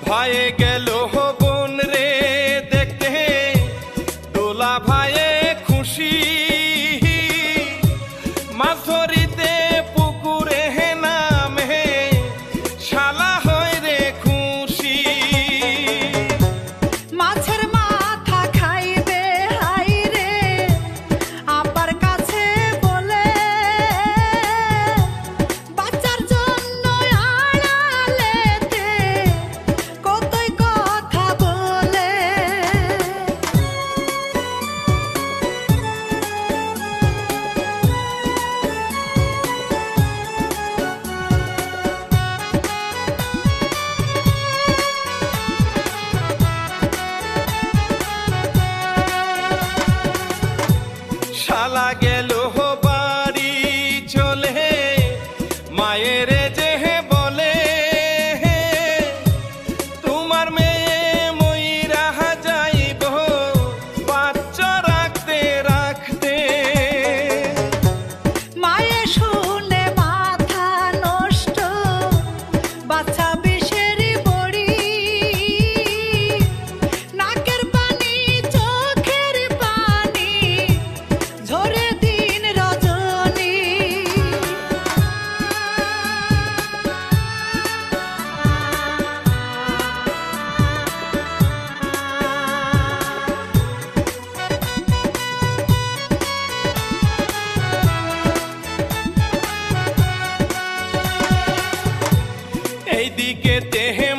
ভাইয়ে গেল বোন রে দেখতে, দোলা ভাইয়ে খুশি, মাছ ধরিতে পুকুরে নামে শালা হয় রে খুশি। মাছের মাথা খাইবে হাই রে আপার কাছে বলে, বাচ্চার জন্য আড়ালেতে কতই কথা বলে। শালা গেল বাড়ি চলে, মায়ের যে বলে তোমার মেয়ে মইরা যাইব বাচ্চা রাখতে রাখতে। মায়ে শুনে মাথা নষ্ট, বাচ্চা বিষেরই বড়ি, নাকের পানি চোখের পানি ঝরে দিন রজনী। এইদিকে তেহে